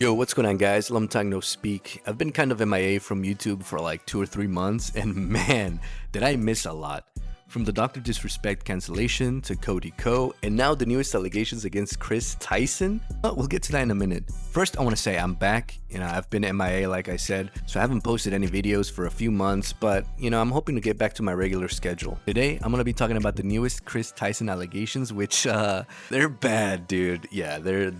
Yo, what's going on, guys? Long time no speak. I've been kind of MIA from YouTube for like 2 or 3 months, and man, did I miss a lot. From the Dr. Disrespect cancellation to Cody Co, and now the newest allegations against Kris Tyson. We'll get to that in a minute. First, I want to say I'm back. I've been MIA, like I said, so I haven't posted any videos for a few months, but I'm hoping to get back to my regular schedule. Today, I'm gonna be talking about the newest Kris Tyson allegations, which they're bad, dude. Yeah, they're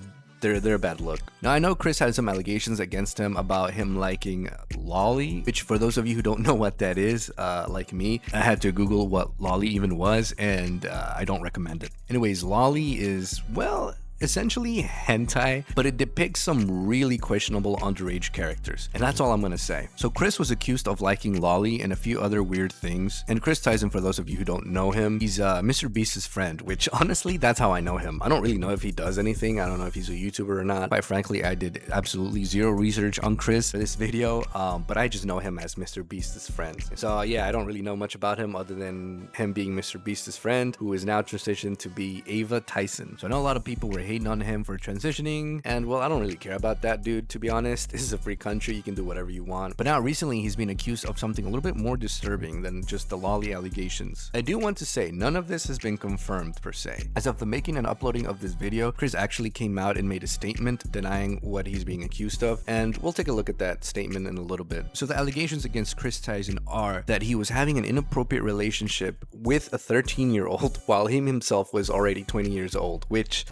a bad look. Now, I know Kris had some allegations against him about him liking lolly, which for those of you who don't know what that is, like me, I had to Google what lolly even was, and I don't recommend it. Anyways, lolly is, well, essentially hentai, but it depicts some really questionable underage characters, and that's all I'm gonna say. So Kris was accused of liking lolly and a few other weird things, and Kris Tyson, for those of you who don't know him, he's Mr. Beast's friend, which honestly, that's how I know him. I don't really know if he does anything. I don't know if he's a YouTuber or not. Quite frankly, I did absolutely zero research on Kris for this video, but I just know him as Mr. Beast's friend. So yeah, I don't really know much about him other than him being Mr. Beast's friend, who is now transitioned to be Ava Tyson. So I know a lot of people were hating on him for transitioning, and well, I don't really care about that, dude, to be honest. This is a free country, you can do whatever you want. But now recently he's been accused of something a little bit more disturbing than just the lolly allegations. I do want to say none of this has been confirmed per se. As of the making and uploading of this video, Kris actually came out and made a statement denying what he's being accused of, and we'll take a look at that statement in a little bit. So the allegations against Kris Tyson are that he was having an inappropriate relationship with a 13-year-old while him himself was already 20 years old, which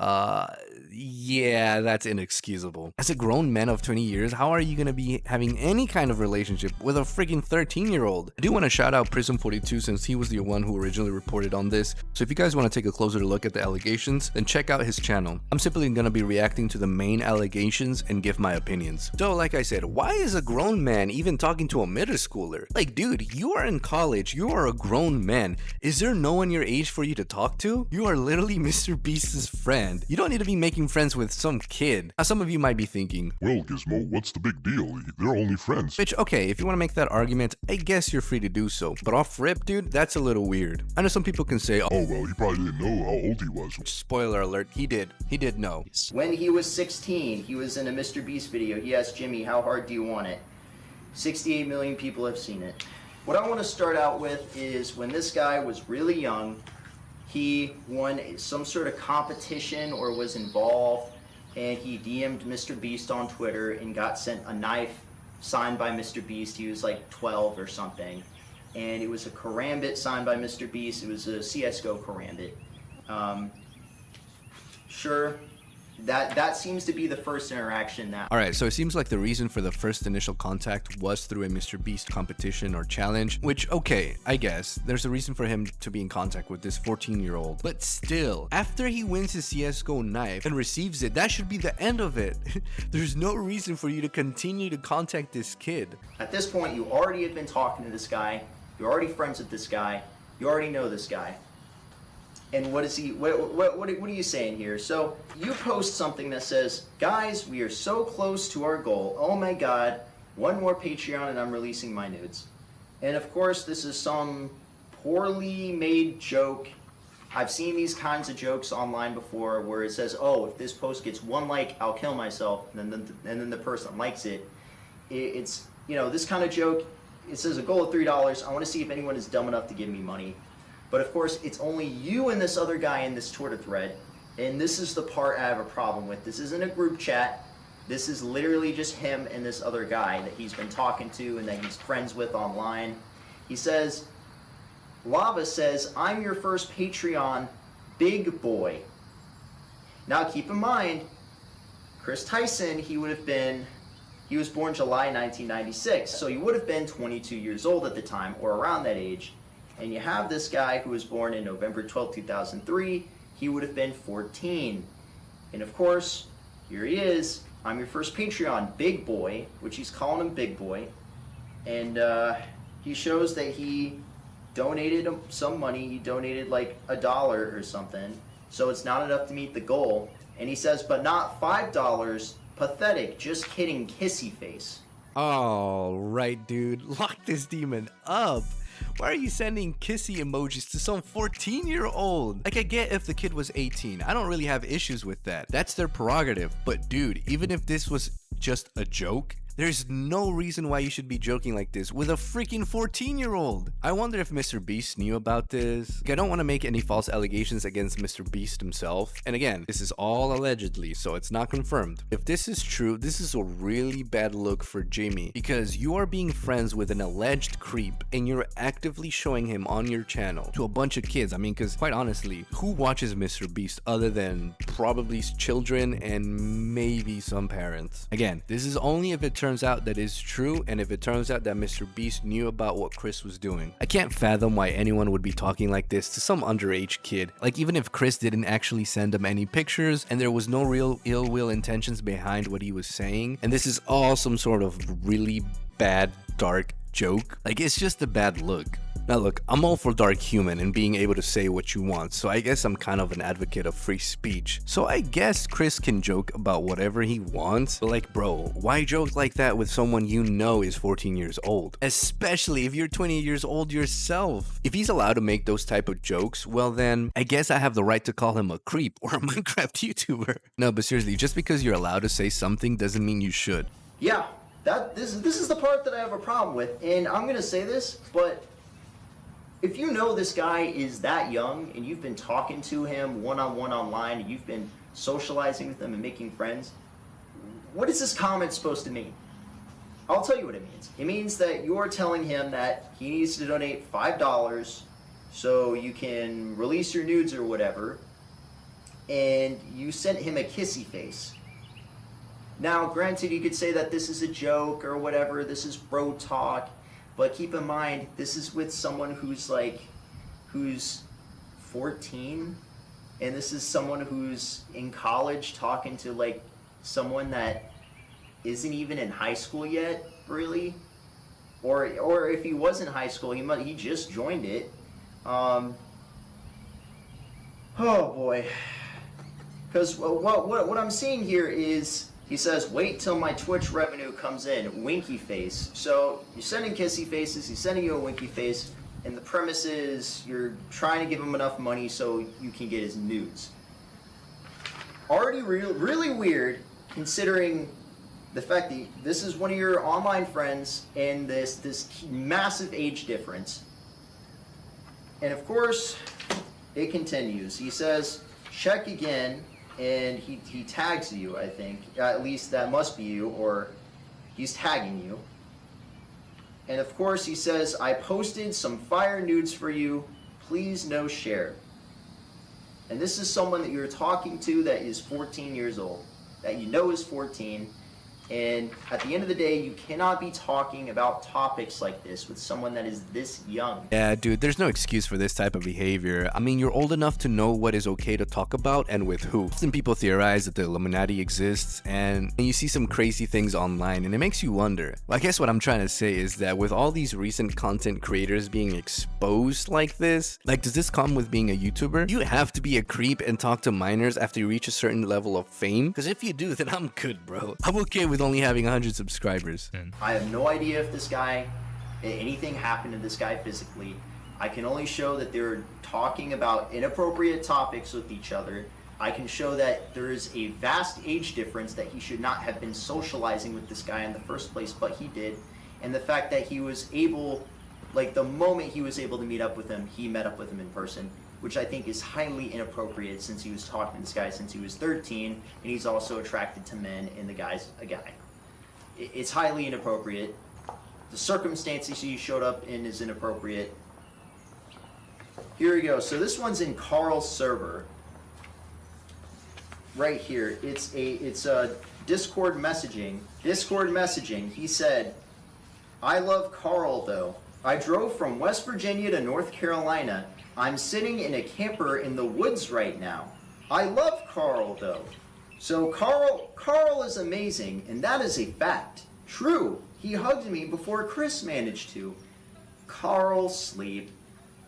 yeah, that's inexcusable. As a grown man of 20 years, how are you gonna be having any kind of relationship with a freaking 13-year-old? I do want to shout out Prism42 since he was the one who originally reported on this. So if you guys want to take a closer look at the allegations, then check out his channel. I'm simply gonna be reacting to the main allegations and give my opinions. So like I said, why is a grown man even talking to a middle schooler? Like, dude, you are in college, you are a grown man. Is there no one your age for you to talk to? You are literally Mr. Beast's friend. You don't need to be making friends with some kid. Now, some of you might be thinking, well, Gizmo, what's the big deal? They're only friends. which, okay, if you want to make that argument, I guess you're free to do so. But off rip, dude, that's a little weird. I know some people can say, Oh, well, he probably didn't know how old he was. spoiler alert, he did know. When he was 16, he was in a Mr. Beast video. He asked Jimmy, how hard do you want it? 68 million people have seen it. What I want to start out with is when this guy was really young, he won some sort of competition or was involved, and he DM'd Mr. Beast on Twitter and got sent a knife signed by Mr. Beast. He was like 12 or something, and it was a karambit signed by Mr. Beast. It was a CSGO karambit. Sure, that seems to be the first interaction that... Alright, so it seems like the reason for the first initial contact was through a Mr. Beast competition or challenge, which, okay, I guess, there's a reason for him to be in contact with this 14-year-old. But still, after he wins his CSGO knife and receives it, that should be the end of it. There's no reason for you to continue to contact this kid. At this point, you already have been talking to this guy, you're already friends with this guy, you already know this guy. And what is he, what are you saying here? So you post something that says, guys, we are so close to our goal. Oh my God, one more Patreon and I'm releasing my nudes. And of course, this is some poorly made joke. I've seen these kinds of jokes online before where it says, oh, if this post gets 1 like, I'll kill myself. And then the person likes it. It's, this kind of joke, it says a goal of $3. I want to see if anyone is dumb enough to give me money. But of course, it's only you and this other guy in this Twitter thread, and this is the part I have a problem with. This isn't a group chat. This is literally just him and this other guy that he's been talking to and that he's friends with online. He says, Lava says, I'm your first Patreon, big boy. Now keep in mind, Kris Tyson, he was born July 1996, so he would have been 22 years old at the time, or around that age. And you have this guy who was born in November 12, 2003. He would have been 14. And of course, here he is. I'm your first Patreon, big boy, which he's calling him big boy. And he shows that he donated some money. He donated like $1 or something. So it's not enough to meet the goal. And he says, but not $5. Pathetic. Just kidding, kissy face. All right, dude, lock this demon up. Why are you sending kissy emojis to some 14-year-old? Like, I get if the kid was 18. I don't really have issues with that. That's their prerogative. But dude, even if this was just a joke? There's no reason why you should be joking like this with a freaking 14-year-old. I wonder if Mr. Beast knew about this. I don't want to make any false allegations against Mr. Beast himself. And again, this is all allegedly, so it's not confirmed. If this is true, this is a really bad look for Jimmy, because you are being friends with an alleged creep and you're actively showing him on your channel to a bunch of kids. I mean, because quite honestly, who watches Mr. Beast other than probably children and maybe some parents? Again, this is only if it turns out that is true, and if it turns out that Mr. Beast knew about what Kris was doing. I can't fathom why anyone would be talking like this to some underage kid. Like, even if Kris didn't actually send him any pictures and there was no real ill will intentions behind what he was saying, and this is all some sort of really bad, dark joke, like, it's just a bad look. Now look, I'm all for dark humor and being able to say what you want, so I guess I'm kind of an advocate of free speech. So I guess Kris can joke about whatever he wants, but like, bro, why joke like that with someone you know is 14 years old? Especially if you're 20 years old yourself. If he's allowed to make those type of jokes, well then, I guess I have the right to call him a creep or a Minecraft YouTuber. No, but seriously, just because you're allowed to say something doesn't mean you should. Yeah, this is the part that I have a problem with, and I'm gonna say this, but if you know this guy is that young and you've been talking to him one-on-one online and you've been socializing with him and making friends, what is this comment supposed to mean? I'll tell you what it means. It means that you're telling him that he needs to donate $5 so you can release your nudes or whatever, and you sent him a kissy face. Now, granted, you could say that this is a joke or whatever, this is bro talk, but keep in mind, this is with someone who's 14, and this is someone who's in college talking to like someone that isn't even in high school yet, really, or if he was in high school, he just joined it. Oh boy, because what I'm seeing here is, he says, wait till my Twitch revenue comes in, winky face. So you're sending kissy faces, he's sending you a winky face, and the premise is you're trying to give him enough money so you can get his nudes. Already really weird, considering the fact that this is one of your online friends and this massive age difference. And of course, it continues. He says, check again. And he tags you, I think. At least that must be you, or he's tagging you. And of course he says, I posted some fire nudes for you. Please no share. And this is someone that you're talking to that is 14 years old. That you know is 14. And at the end of the day, you cannot be talking about topics like this with someone that is this young. Yeah, dude, there's no excuse for this type of behavior. I mean, you're old enough to know what is okay to talk about and with who. Often people theorize that the Illuminati exists, and you see some crazy things online, and it makes you wonder. Well, I guess what I'm trying to say is that with all these recent content creators being exposed like this, like, does this come with being a YouTuber? You have to be a creep and talk to minors after you reach a certain level of fame? Because if you do, then I'm good, bro. I'm okay with only having 100 subscribers. I have no idea if anything happened to this guy physically. I can only show that they're talking about inappropriate topics with each other. I can show that there is a vast age difference, that he should not have been socializing with this guy in the first place, but he did. And the fact that he was able, like, the moment he was able to meet up with him, he met up with him in person, which I think is highly inappropriate, since he was talking to this guy since he was 13, and he's also attracted to men, and the guy's a guy. It's highly inappropriate. The circumstances he showed up in is inappropriate. Here we go. So this one's in Carl's server. Right here. It's a Discord messaging. Discord messaging. He said, I love Carl though. I drove from West Virginia to North Carolina. I'm sitting in a camper in the woods right now. I love Carl though. So Carl is amazing, and that is a fact. True, he hugged me before Kris managed to. Carl sleep.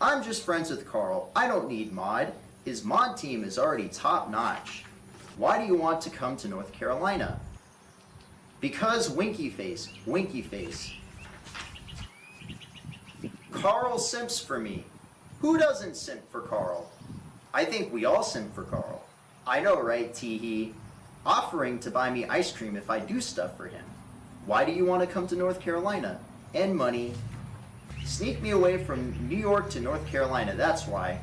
I'm just friends with Carl. I don't need mod. His mod team is already top notch. Why do you want to come to North Carolina? Because winky face, winky face. Carl simps for me. Who doesn't simp for Carl? I think we all simp for Carl. I know, right, Teehee? offering to buy me ice cream if I do stuff for him. Why do you want to come to North Carolina? And money. Sneak me away from New York to North Carolina, that's why.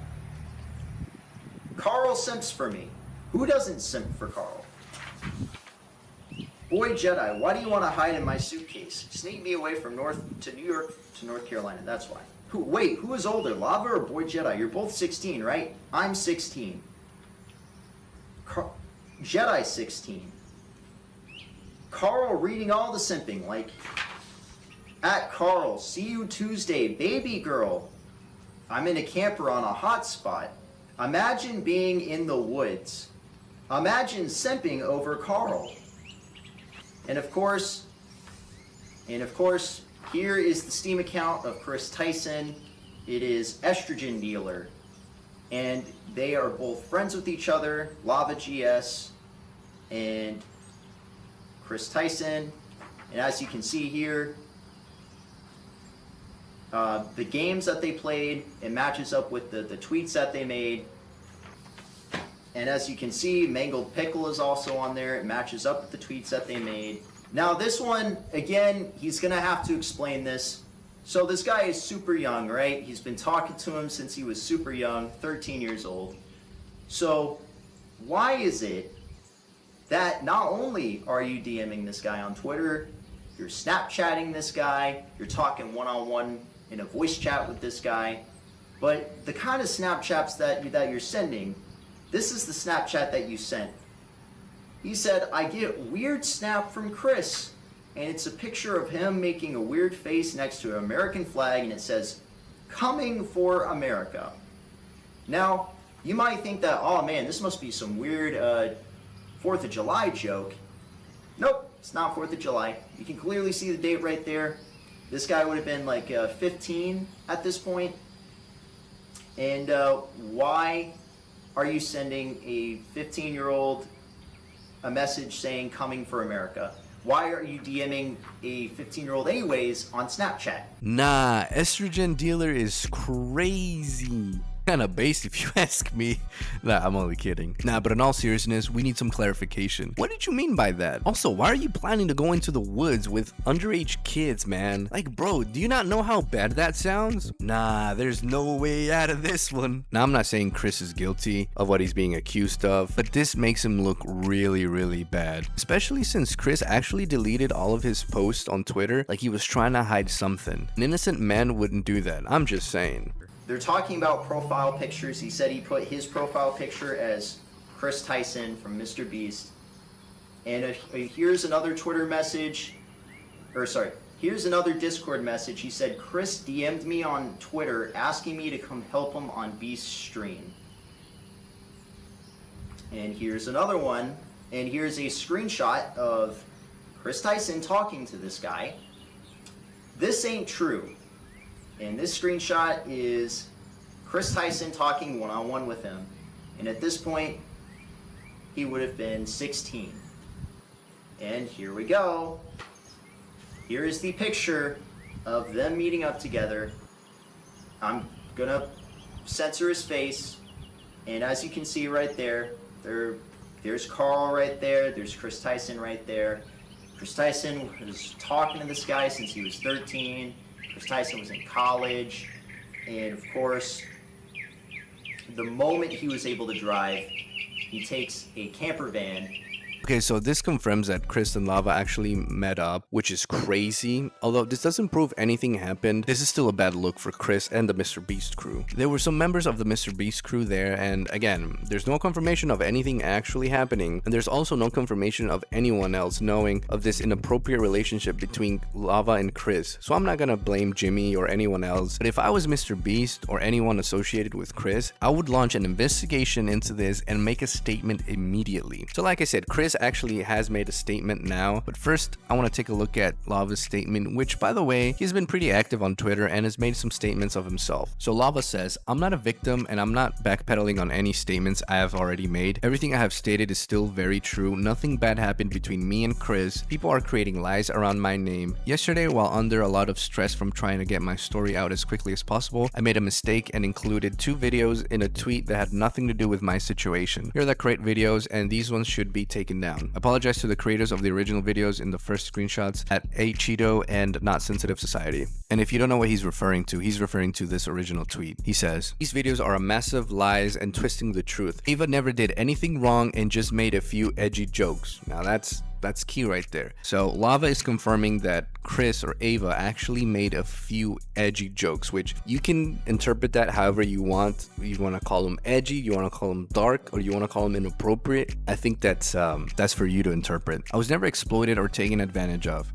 Carl simps for me. Who doesn't simp for Carl? Boy Jedi, why do you want to hide in my suitcase? Sneak me away from New York to North Carolina, that's why. Wait, who is older, Lava or Boy Jedi? You're both 16, right? I'm 16. Jedi 16. Carl reading all the simping, like, at Carl, see you Tuesday, baby girl. I'm in a camper on a hot spot. Imagine being in the woods. Imagine simping over Carl. And of course, here is the Steam account of Kris Tyson. It is estrogen dealer. And they are both friends with each other, Lava GS and Kris Tyson. And as you can see here, the games that they played, it matches up with the tweets that they made. And as you can see, Mangled Pickle is also on there. It matches up with the tweets that they made. Now this one, again, he's going to have to explain this. So this guy is super young, right? He's been talking to him since he was super young, 13 years old. So why is it that not only are you DMing this guy on Twitter, you're Snapchatting this guy, you're talking one-on-one in a voice chat with this guy, but the kind of Snapchats that you're sending, this is the Snapchat that you sent. He said, I get weird snap from Kris, and it's a picture of him making a weird face next to an American flag, and it says, coming for America. Now, you might think that, oh man, this must be some weird 4th of July joke. Nope, it's not 4th of July. You can clearly see the date right there. This guy would have been like 15 at this point. And why are you sending a 15-year-old a message saying coming for America? Why are you DMing a 15-year-old anyways on Snapchat? Nah, estrogen dealer is crazy. Kind of base if you ask me. Nah, I'm only kidding. Nah, but in all seriousness, we need some clarification. What did you mean by that? Also, why are you planning to go into the woods with underage kids, man? Like, bro, do you not know how bad that sounds? Nah, there's no way out of this one. Now, I'm not saying Kris is guilty of what he's being accused of, but this makes him look really, really bad. Especially since Kris actually deleted all of his posts on Twitter like he was trying to hide something. An innocent man wouldn't do that. I'm just saying. They're talking about profile pictures. He said he put his profile picture as Kris Tyson from Mr. Beast. And here's another Twitter message, here's another Discord message. He said, Kris DM'd me on Twitter asking me to come help him on Beast's stream. And here's another one. And here's a screenshot of Kris Tyson talking to this guy. This ain't true. And this screenshot is Kris Tyson talking one-on-one with him. And at this point, he would have been 16. And here we go. Here is the picture of them meeting up together. I'm gonna censor his face. And as you can see right there, there's Carl right there. There's Kris Tyson right there. Kris Tyson was talking to this guy since he was 13. Kris Tyson was in college, and of course, the moment he was able to drive, he takes a camper van. Okay, so this confirms that Kris and Lava actually met up, which is crazy. Although this doesn't prove anything happened, this is still a bad look for Kris and the Mr. Beast crew. There were some members of the Mr. Beast crew there, and again, there's no confirmation of anything actually happening, and there's also no confirmation of anyone else knowing of this inappropriate relationship between Lava and Kris. So I'm not gonna blame Jimmy or anyone else, but if I was Mr. Beast or anyone associated with Kris, I would launch an investigation into this and make a statement immediately. So like I said, Kris actually has made a statement now, but first I want to take a look at Lava's statement, which by the way, he's been pretty active on Twitter and has made some statements of himself. So Lava says, I'm not a victim and I'm not backpedaling on any statements I have already made. Everything I have stated is still very true. Nothing bad happened between me and Kris. People are creating lies around my name. Yesterday, while under a lot of stress from trying to get my story out as quickly as possible, I made a mistake and included 2 videos in a tweet that had nothing to do with my situation. Here are the correct videos and these ones should be taken down down. Apologize to the creators of the original videos in the first screenshots at A Cheeto and Not Sensitive Society. And if you don't know what he's referring to this original tweet. He says, these videos are a massive lies and twisting the truth. Ava never did anything wrong and just made a few edgy jokes. Now that's key right there. So Lava is confirming that Kris or Ava actually made a few edgy jokes, which you can interpret that however you want. You want to call them edgy, you want to call them dark, or you want to call them inappropriate. I think that's for you to interpret. I was never exploited or taken advantage of.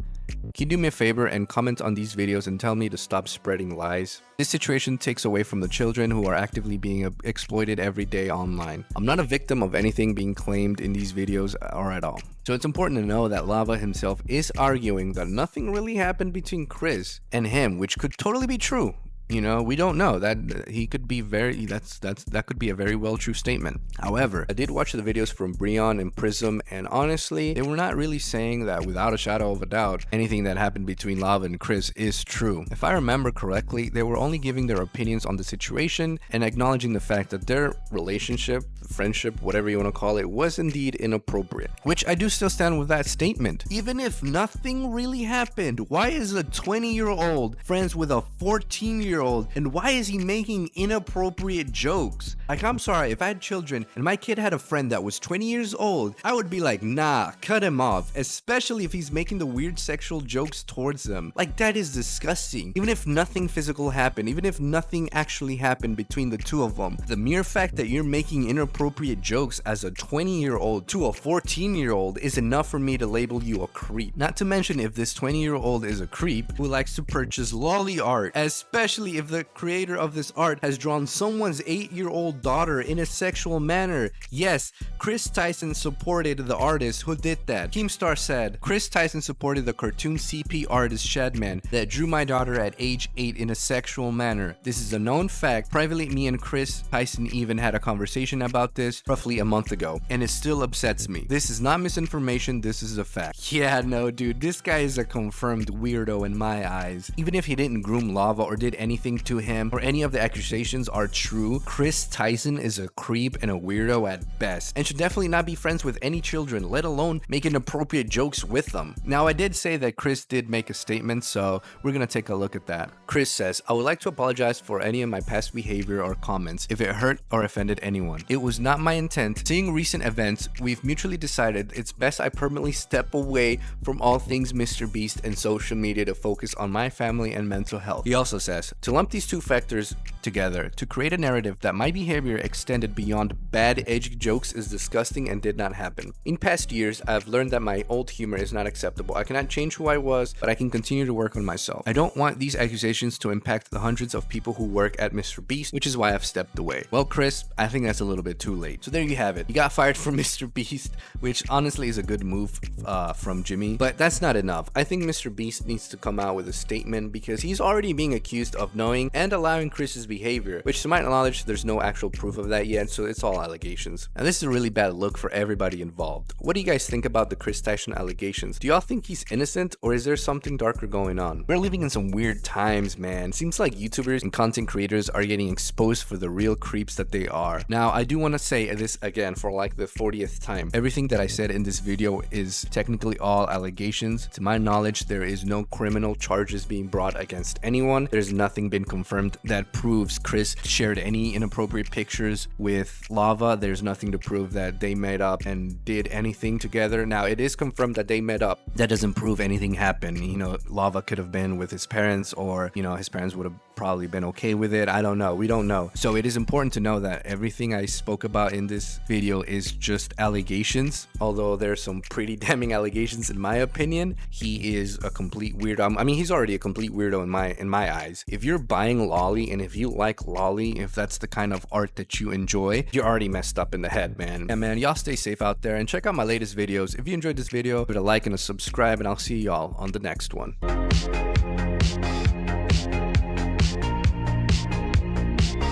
Can you do me a favor and comment on these videos and tell me to stop spreading lies? This situation takes away from the children who are actively being exploited every day online. I'm not a victim of anything being claimed in these videos or at all. So it's important to know that Lava himself is arguing that nothing really happened between Kris and him, which could totally be true. You know, we don't know. That he could be that could be a very well true statement. However, I did watch the videos from Breon and Prism, and honestly, they were not really saying that without a shadow of a doubt anything that happened between Lava and Kris is true. If I remember correctly, they were only giving their opinions on the situation and acknowledging the fact that their relationship, friendship, whatever you want to call it, was indeed inappropriate. Which I do still stand with that statement. Even if nothing really happened, why is a 20-year-old friends with a 14-year-old? And why is he making inappropriate jokes? Like, I'm sorry, if I had children and my kid had a friend that was 20 years old, I would be like, nah, cut him off, especially if he's making the weird sexual jokes towards them. Like, that is disgusting. Even if nothing physical happened, even if nothing actually happened between the two of them, the mere fact that you're making inappropriate jokes as a 20-year-old to a 14-year-old is enough for me to label you a creep. Not to mention if this 20-year-old is a creep who likes to purchase lolly art, especially if the creator of this art has drawn someone's 8-year-old daughter in a sexual manner. Yes, Kris Tyson supported the artist who did that. Keemstar said, Kris Tyson supported the cartoon CP artist Shadman that drew my daughter at age 8 in a sexual manner. This is a known fact. Privately, me and Kris Tyson even had a conversation about this roughly a month ago, and it still upsets me. This is not misinformation, this is a fact. Yeah, no, dude, this guy is a confirmed weirdo in my eyes. Even if he didn't groom Lava or did anything to him or any of the accusations are true, Kris Tyson is a creep and a weirdo at best and should definitely not be friends with any children, let alone make inappropriate jokes with them. Now, I did say that Kris did make a statement, so we're gonna take a look at that. Kris says, I would like to apologize for any of my past behavior or comments if it hurt or offended anyone. It was not my intent. Seeing recent events, we've mutually decided it's best I permanently step away from all things Mr. Beast and social media to focus on my family and mental health. He also says, to lump these two factors together to create a narrative that my behavior extended beyond bad edgy jokes is disgusting and did not happen. In past years, I've learned that my old humor is not acceptable. I cannot change who I was, but I can continue to work on myself. I don't want these accusations to impact the hundreds of people who work at Mr. Beast, which is why I've stepped away. Well, Kris, I think that's a little bit too late. So there you have it. You got fired from Mr. Beast, which honestly is a good move from Jimmy, but that's not enough. I think Mr. Beast needs to come out with a statement because he's already being accused of knowing and allowing Kris's behavior, which to my knowledge there's no actual proof of that yet, so it's all allegations. And this is a really bad look for everybody involved. What do you guys think about the Kris Tyson allegations? Do y'all think he's innocent or is there something darker going on? We're living in some weird times, man. Seems like YouTubers and content creators are getting exposed for the real creeps that they are. Now, I do want to say this again for like the 40th time. Everything that I said in this video is technically all allegations. To my knowledge, there is no criminal charges being brought against anyone. There's nothing been confirmed that proves Kris shared any inappropriate pictures with Lava. There's nothing to prove that they met up and did anything together. Now, it is confirmed that they met up. That doesn't prove anything happened. You know, Lava could have been with his parents, or, you know, his parents would have probably been okay with it. I don't know. We don't know. So it is important to know that everything I spoke about in this video is just allegations, although there's some pretty damning allegations in my opinion. He is a complete weirdo. I mean, he's already a complete weirdo in my eyes. If you're buying lolly and if you like lolly, if that's the kind of art that you enjoy, you're already messed up in the head, man. And man, y'all stay safe out there and check out my latest videos. If you enjoyed this video, give it a like and a subscribe, and I'll see y'all on the next one.